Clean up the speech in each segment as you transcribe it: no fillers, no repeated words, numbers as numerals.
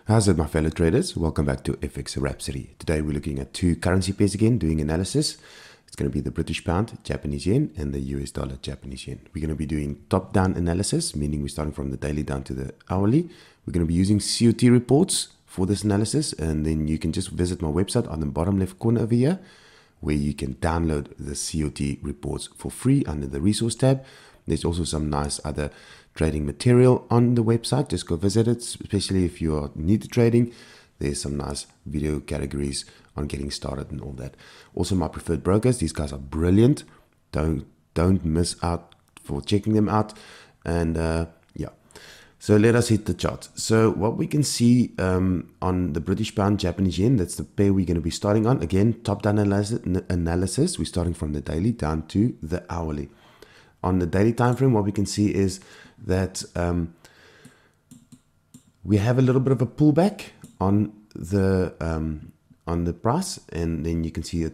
How's it, my fellow traders? Welcome back to FX Rhapsody. Today we're looking at two currency pairs again, doing analysis. It's going to be the British pound, Japanese yen, and the US dollar, Japanese yen. We're going to be doing top-down analysis, meaning we're starting from the daily down to the hourly. We're going to be using COT reports for this analysis, and then you can just visit my website on the bottom left corner over here, where you can download the COT reports for free under the resource tab. There's also some nice other trading material on the website. Just go visit it, especially if you are new to trading. There's some nice video categories on getting started and all that. Also, my preferred brokers, these guys are brilliant. Don't miss out for checking them out. And yeah, so let us hit the chart. So what we can see on the British pound, Japanese yen, that's the pair we're going to be starting on. Again, top-down analysis. We're starting from the daily down to the hourly. On the daily time frame, what we can see is that we have a little bit of a pullback on the price, and then you can see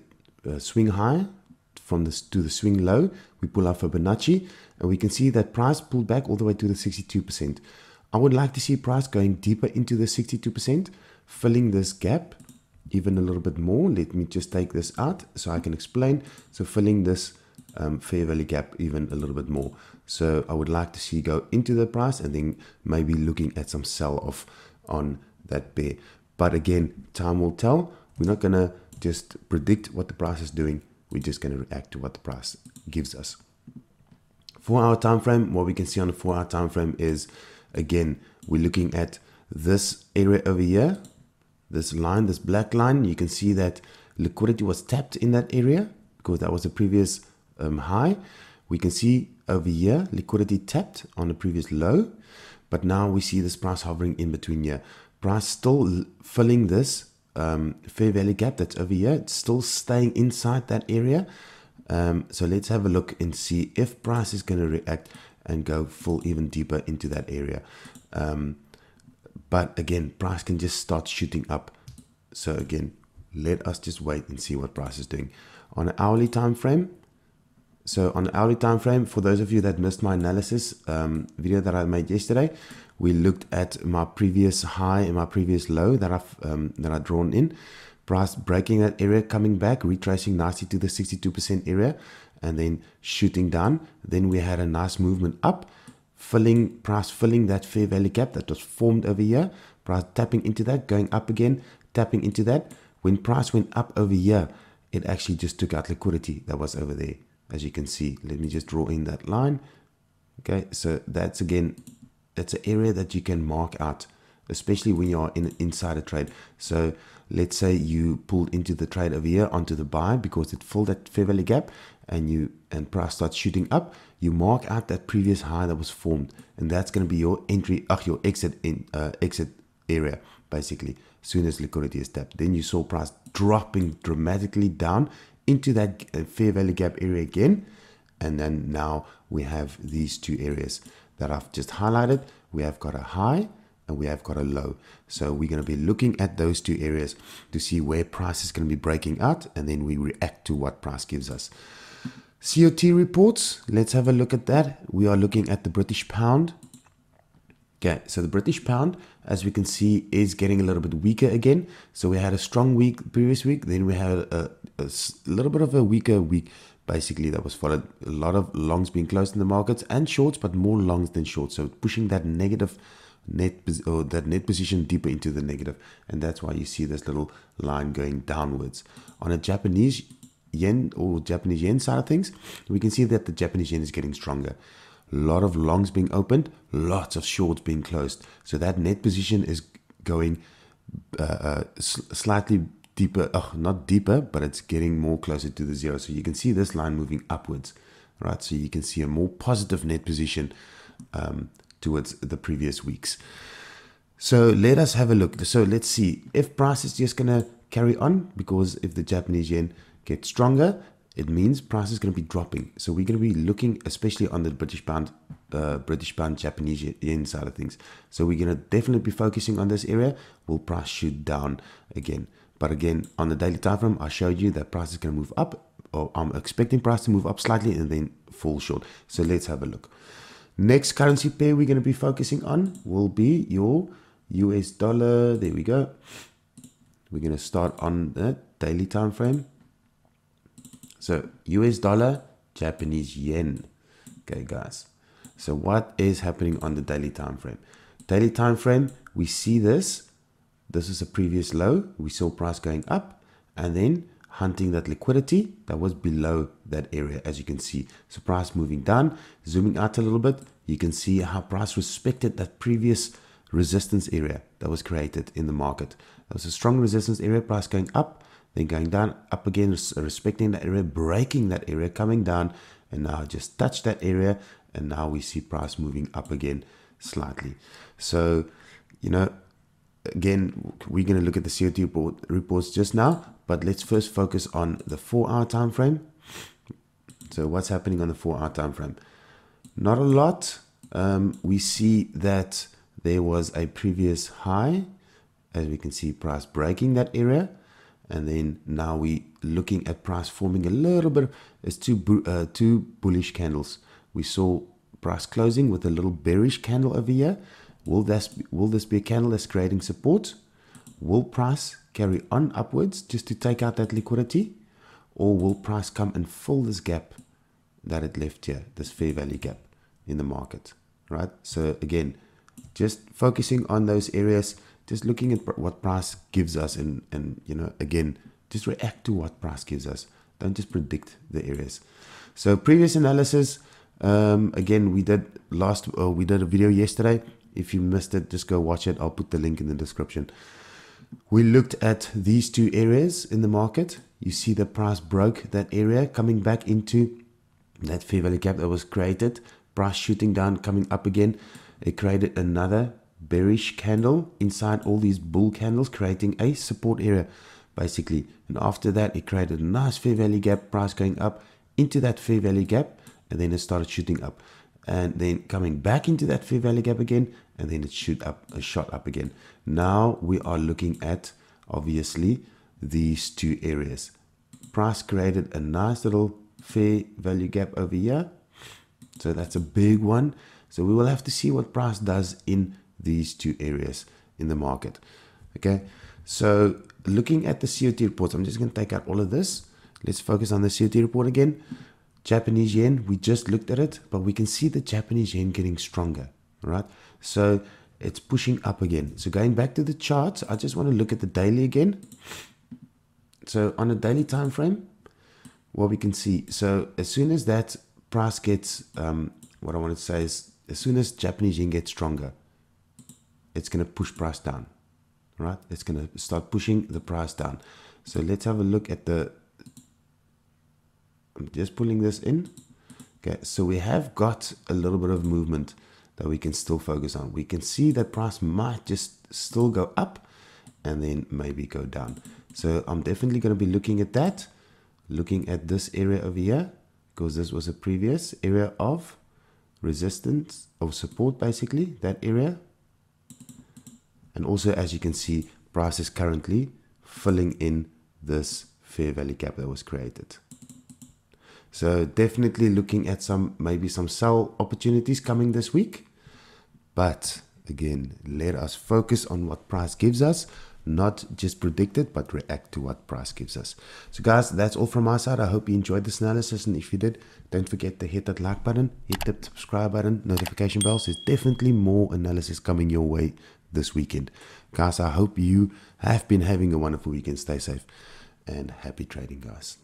a swing high from this to the swing low. We pull our Fibonacci, and we can see that price pulled back all the way to the 62%. I would like to see price going deeper into the 62%, filling this gap even a little bit more. Let me just take this out so I can explain. So filling this fair value gap even a little bit more. So I would like to see go into the price and then maybe looking at some sell off on that pair. But again, time will tell. We're not going to just predict what the price is doing. We're just going to react to what the price gives us. 4-hour time frame, what we can see on the 4-hour time frame is, again, we're looking at this area over here, this line, this black line. You can see that liquidity was tapped in that area because that was the previous high. We can see over here liquidity tapped on the previous low, but now we see this price hovering in between here. Price still filling this fair value gap that's over here. It's still staying inside that area. So let's have a look and see if price is going to react and go full even deeper into that area. But again, price can just start shooting up. So again, let us just wait and see what price is doing. On an hourly time frame, so on the hourly time frame, for those of you that missed my analysis video that I made yesterday, we looked at my previous high and my previous low that I've drawn in. Price breaking that area, coming back, retracing nicely to the 62% area, and then shooting down. Then we had a nice movement up, price filling that fair value gap that was formed over here. Price tapping into that, going up again, tapping into that. When price went up over here, it actually just took out liquidity that was over there. As you can see, let me just draw in that line. Okay, so that's again, that's an area that you can mark out, especially when you are inside a trade. So let's say you pulled into the trade over here onto the buy because it filled that fair value gap, and price starts shooting up. You mark out that previous high that was formed, and that's going to be your entry, your exit area, basically. As soon as liquidity is tapped, then you saw price dropping dramatically down into that fair value gap area again. And then now we have these two areas that I've just highlighted. We have got a high and we have got a low. So we're going to be looking at those two areas to see where price is going to be breaking out, and then we react to what price gives us. COT reports, let's have a look at that. We are looking at the British pound. Okay, so the British pound, as we can see, is getting a little bit weaker again. So we had a strong week previous week, then we had a little bit of a weaker week, basically, that was followed. A lot of longs being closed in the markets and shorts, but more longs than shorts. So pushing that negative net position deeper into the negative, and that's why you see this little line going downwards. On a Japanese yen or Japanese yen side of things, we can see that the Japanese yen is getting stronger. A lot of longs being opened, lots of shorts being closed. So that net position is going slightly deeper, not deeper, but it's getting more closer to the zero. So you can see this line moving upwards, right? So you can see a more positive net position towards the previous weeks. So let us have a look. So let's see if price is just going to carry on, because if the Japanese yen gets stronger, it means price is going to be dropping. So we're going to be looking, especially on the British pound, Japanese yen side of things. So we're going to definitely be focusing on this area. Will price shoot down again? But again, on the daily time frame, I showed you that price is going to move up, or I'm expecting price to move up slightly and then fall short. So let's have a look. Next currency pair we're going to be focusing on will be your US dollar, there we go. We're going to start on the daily time frame. So US dollar, Japanese yen. Okay, guys. So what is happening on the daily time frame? Daily time frame, we see this. This is a previous low. We saw price going up and then hunting that liquidity that was below that area, as you can see. So price moving down, zooming out a little bit, you can see how price respected that previous resistance area that was created in the market. That was a strong resistance area, price going up, then going down, up again, respecting that area, breaking that area, coming down, and now just touched that area, and now we see price moving up again slightly. So, you know, again, we're going to look at the COT reports just now, but let's first focus on the 4-hour time frame. So what's happening on the 4-hour time frame? Not a lot. We see that there was a previous high, as we can see price breaking that area, and then now we looking at price forming a little bit as two bullish candles. We saw price closing with a little bearish candle over here. Will this be a candle that's creating support? Will price carry on upwards just to take out that liquidity, or will price come and fill this gap that it left here, this fair value gap in the market, right? So again, just focusing on those areas, just looking at what price gives us, and you know, again, just react to what price gives us. Don't just predict the areas. So previous analysis, again, we did a video yesterday. If you missed it, just go watch it. I'll put the link in the description. We looked at these two areas in the market. You see the price broke that area, coming back into that fair value gap that was created. Price shooting down, coming up again. It created another bearish candle inside all these bull candles, creating a support area basically. And after that, it created a nice fair value gap, price going up into that fair value gap, and then it started shooting up, and then coming back into that fair value gap again, and then it shot up again. Now we are looking at obviously these two areas. Price created a nice little fair value gap over here, so that's a big one. So we will have to see what price does in these two areas in the market. Okay, so looking at the COT reports, I'm just going to take out all of this. Let's focus on the COT report again. Japanese yen, we just looked at it, but we can see the Japanese yen getting stronger, right? So it's pushing up again. So going back to the charts, I just want to look at the daily again. So on a daily time frame, what we can see, so as soon as that price gets, what I want to say is, as soon as Japanese yen gets stronger, it's going to push price down, right? It's going to start pushing the price down. So let's have a look at the, I'm just pulling this in. Okay, so we have got a little bit of movement that we can still focus on. We can see that price might just still go up and then maybe go down. So I'm definitely going to be looking at that, looking at this area over here, because this was a previous area of resistance or support, basically, that area. And also, as you can see, price is currently filling in this fair value gap that was created. So definitely looking at maybe some sell opportunities coming this week. But again, let us focus on what price gives us, not just predict it, but react to what price gives us. So guys, that's all from my side. I hope you enjoyed this analysis. And if you did, don't forget to hit that like button, hit the subscribe button, notification bells. There's definitely more analysis coming your way this weekend. Guys, I hope you have been having a wonderful weekend. Stay safe and happy trading, guys.